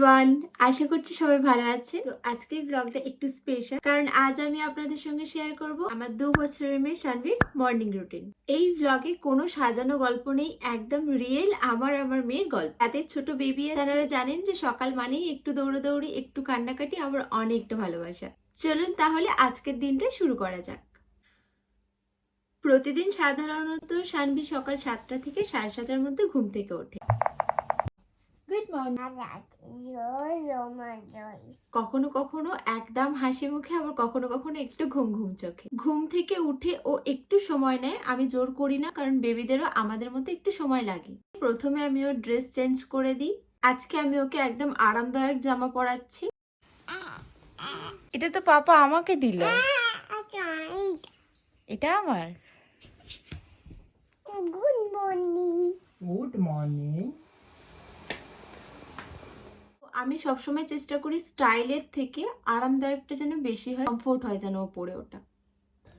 Everyone, আশা করছি সবাই ভালো আছে। তো আজকের ব্লগটা একটু স্পেশাল, কারণ আজ আমি আপনাদের সঙ্গে শেয়ার করব আমার 2 বছরের মেয়ে শানভীর মর্নিং রুটিন। এই ব্লগে কোনো সাজানো গল্প নেই, একদম রিয়েল আমার মেয়ের গল্প। তাদের ছোট বেবি আছে, আপনারা জানেন যে সকাল মানেই একটু দৌড়াদৌড়ি, একটু কান্নাকাটি, আবার অনেকটা ভালোবাসা। চলুন তাহলে আজকের দিনটা শুরু করা যাক। প্রতিদিন সাধারণত শানভী সকাল 7টা থেকে 7:30টার মধ্যে ঘুম থেকে ওঠে। Good morning. কখনো কখনো একদম হাসি মুখে, আবার কখনো কখনো একটু ঘুম ঘুম চোখে। ঘুম থেকে উঠে ও একটু সময় নেয়, আমি জোর করি না, কারণ বেবিদেরও আমাদের মতো একটু সময় লাগে। প্রথমে আমি ওর ড্রেস চেঞ্জ করে দিই। আজকে আমি ওকে একদম আরামদায়ক জামা পরাচ্ছি। এটা তো পাপা আমাকে দিল, এটা আমার। Good morning. Good morning. আমি সবসময় চেষ্টা করি স্টাইলের থেকে আরামদায়কটা যেন বেশি হয়, কমফোর্ট হয় যেন ও পরে ওটা।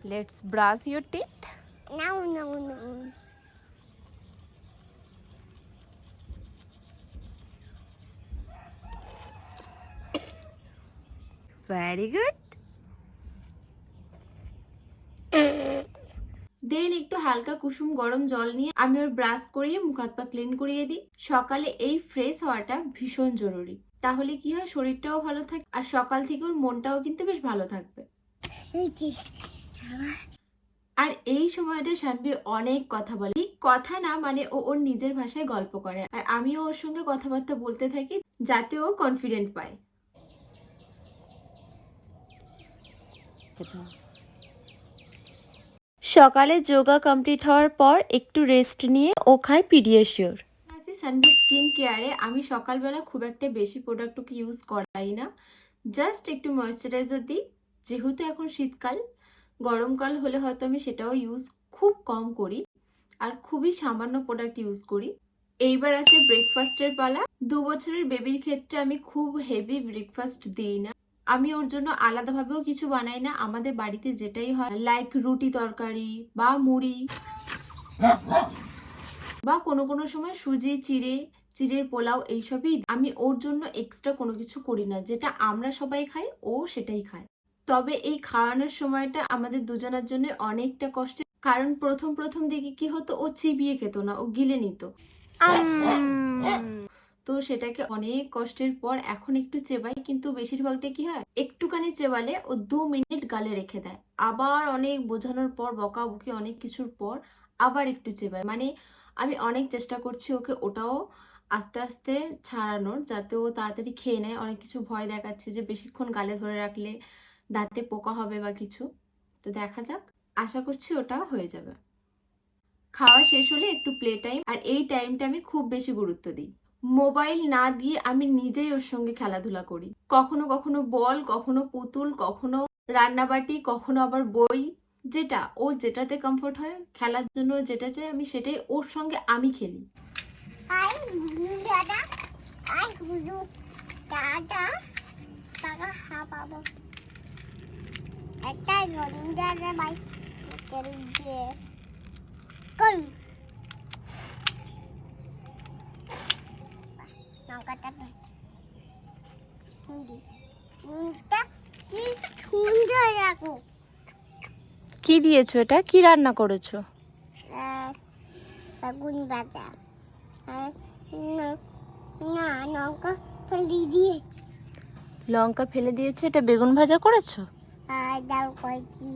Let's brush your teeth. Now now now. Very good. Then একটু হালকা কুসুম গরম জল নিয়ে আমি ওর ব্রাশ করিয়ে মুখ হাত পা ক্লিন করিয়ে দিই। সকালে এই ফ্রেশ হওয়াটা ভীষণ জরুরি, তাহলে কি হয়, শরীরটাও ভালো থাকে আর সকাল থেকে ওর মনটাও কিন্তু বেশ ভালো থাকবে। আর এই সময়টা শানভী অনেক কথা বলে, ঠিক কথা না, মানে ও ওর নিজের ভাষায় গল্প করে, আর আমিও ওর সঙ্গে কথাবার্তা বলতে থাকি যাতে ও কনফিডেন্ট পায়। সকালে যোগা কমপ্লিট হওয়ার পর একটু রেস্ট নিয়ে ও খায় পিডিয়াশিওর। আছি শানভী স্কিন কেয়ারে। আমি সকালবেলা খুব একটা বেশি প্রোডাক্ট ওকে ইউজ করাই না, জাস্ট একটু ময়েশ্চারাইজার দিই। যেহেতু এখন শীতকাল, গরমকাল হলে হয়তো আমি সেটাও ইউজ খুব কম করি, আর খুবই সামান্য প্রোডাক্ট ইউজ করি। এইবার আছে ব্রেকফাস্টের পালা। 2 বছরের বেবির ক্ষেত্রে আমি খুব হেভি ব্রেকফাস্ট দিই না। আমি ওর জন্য আলাদাভাবেও কিছু বানাই না, আমাদের বাড়িতে যেটাই হয়, লাইক রুটি তরকারি বা মুড়ি, বা কোনো কোনো সময় সুজি চিড়ের পোলাও, এইসবই। আমি ওর জন্য এক্সট্রা কোনো কিছু করি না, যেটা আমরা সবাই খাই ও সেটাই খায়। তবে এই খাওয়ানোর সময়টা আমাদের দুজনের জন্য অনেকটা কষ্টের, কারণ প্রথম দিকে কি হতো, ও চিবিয়ে খেত না, ও গিলে নিত। তো সেটাকে অনেক কষ্টের পর এখন একটু চেবাই, কিন্তু বেশিরভাগটা কি হয়, একটুখানি চেবালে ও 2 মিনিট গালে রেখে দেয়, আবার অনেক বোঝানোর পর, বকাবকি অনেক কিছুর পর আবার একটু চেবায়। মানে আমি অনেক চেষ্টা করছি ওকে ওটাও আস্তে আস্তে ছাড়ানোর, যাতে ও তাড়াতাড়ি খেয়ে নেয়। অনেক কিছু ভয় দেখাচ্ছে যে বেশিক্ষণ গালে ধরে রাখলে দাঁতে পোকা হবে বা কিছু, তো দেখা যাক, আশা করছি ওটা হয়ে যাবে। খাওয়া শেষ হলে একটু প্লে টাইম, আর এই টাইমটা আমি খুব বেশি গুরুত্ব দিই। মোবাইল না দিয়ে আমি নিজেই ওর সঙ্গে খেলাধুলা করি, কখনো কখনো বল, কখনো পুতুল, কখনো রান্নাবাটি, কখনো আবার বই, যেটাতে কমফোর্ট হয়, খেলার জন্য যেটা চাই আমি সেটাই ওর সঙ্গে আমি খেলি। আই গুলু দাদা, আই গুলু দাদা, টাকা হাবাবো। একটা গুলু দাদা বাই করে দিয়ে কল। নৌকাটা হিন্দি মুখটা কি সুন্দর রাখো। কি দিয়েছো এটা? কি রান্না করেছো? বেগুন ভাজা। না নৌকা ফেলে দিয়েছি। লঙ্কা ফেলে দিয়েছো, এটা বেগুন ভাজা করেছো? আর ডাল করেছি।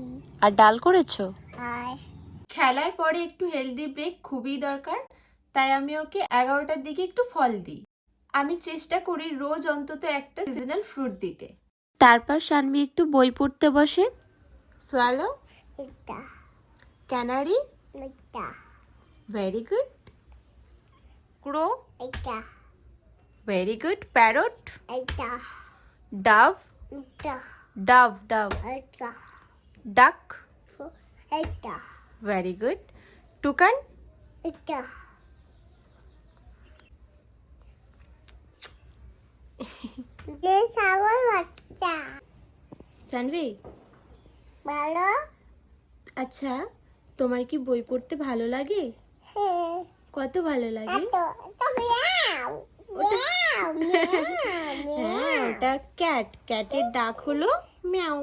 আর ডাল করেছো? আর খেলার পরে একটু হেলদি ব্রেক খুবই দরকার, তাই আমি ওকে 11টার দিকে একটু ফল দিই। আমি চেষ্টা করি রোজ অন্তত একটা সিজনাল ফ্রুট দিতে। তারপর শানভী একটু বই পড়তে বসে। সোয়ালো, এটা ক্যানারি, এটা ভেরি গুড। ক্রো, এটা ভেরি গুড। প্যারট, এটা ডাভ, এটা ডাভ ডাভ। এটা ডাক, এটা ভেরি গুড। টুকান, এটা যে সাগর বাচ্চা শানভী, ভালো। আচ্ছা তোমার কি বই পড়তে ভালো লাগে? হ্যাঁ কত ভালো লাগে? এত তো মিয়াও ওটা মিয়াও হ্যাঁ, ওটা ক্যাট, ক্যাটের ডাক হলো মিয়াও।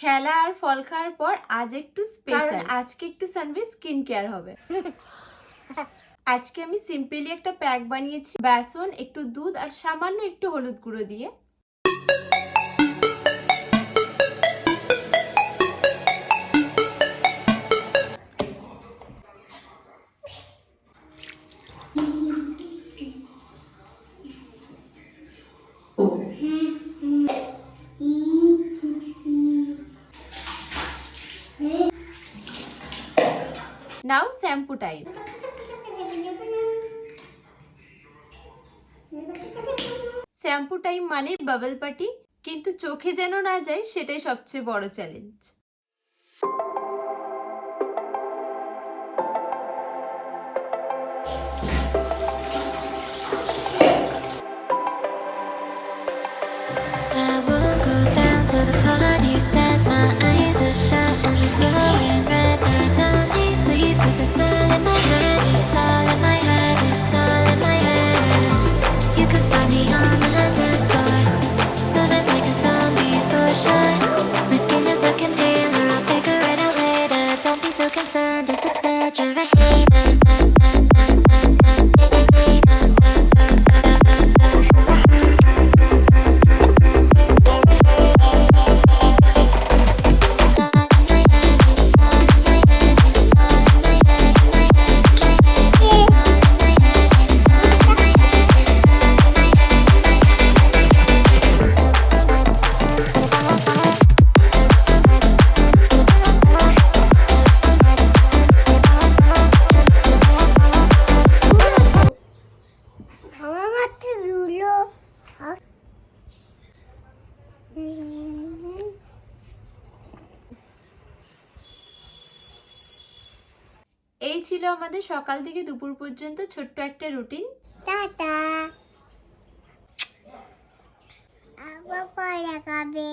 খেলা আর ফল খাওয়ার পর আজ একটু স্পেশাল, আজকে একটু সানভি স্কিন কেয়ার হবে। আজকে আমি সিম্পলি একটা প্যাক বানিয়েছি বেসন, একটু দুধ আর সামান্য একটু হলুদ গুঁড়ো দিয়ে। নাও শ্যাম্পু টাইম। শ্যাম্পু টাইম মানে বাবল পার্টি, কিন্তু চোখে যেন না যায় সেটাই সবচেয়ে বড় challenge. I will go down to the parties that my eyes are shut and the glowing red. I don't need sleep 'cause it's all in my head. It's all in my head. It's all in my head. You can find me on the dance floor, moving like a zombie for sure. My skin is looking paler. I'll figure it out later. Don't be so concerned. It's exaggerated. এই ছিল আমাদের সকাল থেকে দুপুর পর্যন্ত ছোট্ট একটা routine. Tata, আবার পরে খাবে।